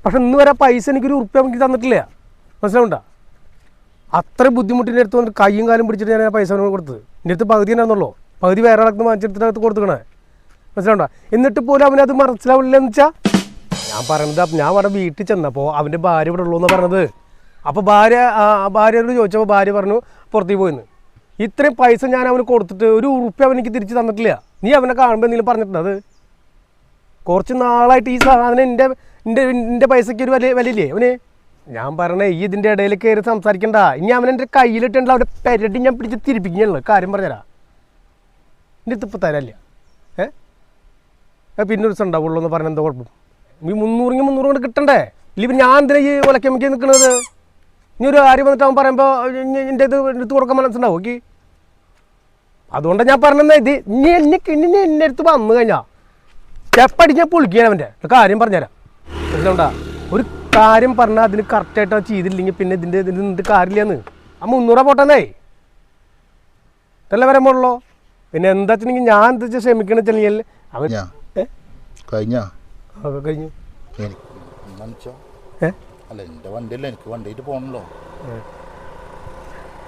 പക്ഷെ ഇന്ന് വരെ പൈസ എനിക്കൊരു ഉറുപ്പ്യ എനിക്ക് തന്നിട്ടില്ല. മനസ്സിലാവണ്ട? അത്ര ബുദ്ധിമുട്ടിൻ്റെ അടുത്ത് വന്നിട്ട് കയ്യും കാലും പിടിച്ചിട്ട് ഞാൻ പൈസ കൊടുത്തത്. എൻ്റെ അടുത്ത് പകുതി തന്നെയാണെന്നുള്ളൂ. പകുതി വേറെ നടക്കുന്ന വാങ്ങിച്ചെടുത്തിനകത്ത് കൊടുത്തുക്കണേ. മനസ്സിലാവണ്ട? എന്നിട്ട് പോലും അവനത് മനസ്സിലാവില്ലെന്ന് വെച്ചാൽ ഞാൻ പറയണത്, ഞാൻ അവിടെ വീട്ടിൽ ചെന്നപ്പോൾ അവൻ്റെ ഭാര്യ ഇവിടെ ഉള്ളൂ എന്ന് പറഞ്ഞത്. അപ്പോൾ ഭാര്യയോട് ചോദിച്ചപ്പോൾ ഭാര്യ പറഞ്ഞു പുറത്തേക്ക് പോയിന്ന്. ഇത്രയും പൈസ ഞാൻ അവന് കൊടുത്തിട്ട് ഒരു ഉറുപ്പ്യ അവനിക്ക് തിരിച്ച് തന്നിട്ടില്ല. നീ അവനെ കാണുമ്പോൾ എന്തെങ്കിലും പറഞ്ഞിട്ടുണ്ട്? അത് കുറച്ച് നാളായിട്ട് ഈ സാധനം എൻ്റെ പൈസയ്ക്ക് ഒരു വിലയില്ലേ അവന്? ഞാൻ പറഞ്ഞേ ഈ ഇതിൻ്റെ ഇടയിൽ കയറി സംസാരിക്കണ്ട. ഇനി അവൻ എൻ്റെ കയ്യിലിട്ടുണ്ടല്ലോ അവിടെ പെരട്ടി ഞാൻ പിടിച്ച് തിരിപ്പിക്കുകയാണല്ലോ. കാര്യം പറഞ്ഞുതരാം. എൻ്റെ ഇതിപ്പോൾ തരല്ല. പിന്നെ ഒരു ദിവസം ഉണ്ടാവുള്ളൂ എന്ന് പറഞ്ഞാൽ എന്താ കുഴപ്പം? ഈ 300 കൊണ്ട് കിട്ടണ്ടേ? ഇല്ലെങ്കിൽ ഞാൻ എന്തിനാ ഈ ഒലക്കമ്മയ്ക്ക് നിൽക്കുന്നത്? ഇനി ഒരു കാര്യം വന്നിട്ട് അവൻ പറയുമ്പോൾ എൻ്റെ ഇത് എടുത്ത് കൊടുക്കാൻ മനസ്സുണ്ടാവും. ഓക്കെ, അതുകൊണ്ടാണ് ഞാൻ പറഞ്ഞത്. ഇത് ഇനി എൻ്റെ അടുത്ത് വന്നു കഴിഞ്ഞാൽ സ്റ്റെപ്പടിക്കാൻ പൊളിക്കുകയാണ് അവൻ്റെ കാര്യം പറഞ്ഞുതരാം. മനസ്സിലുണ്ടാ? ഒരു കാര്യം പറഞ്ഞാൽ അതിന് കറക്റ്റായിട്ട് അത് ചെയ്തില്ലെങ്കിൽ പിന്നെ ഇതിൻ്റെ നിന്നിട്ട് കാര്യമില്ലെന്ന്. ആ 300 പോട്ടെന്നേ ഇതല്ലേ വരാൻ പോലുള്ളൂ. പിന്നെ എന്താ വെച്ചിട്ടുണ്ടെങ്കിൽ ഞാൻ എന്താ വെച്ചാൽ ക്ഷമിക്കണമെന്ന് വെച്ചിട്ടുണ്ടെങ്കിൽ അവൻ കഴിഞ്ഞു. അല്ല എൻ്റെ വണ്ടിയല്ല, എനിക്ക് വണ്ടിയിട്ട് പോകണല്ലോ.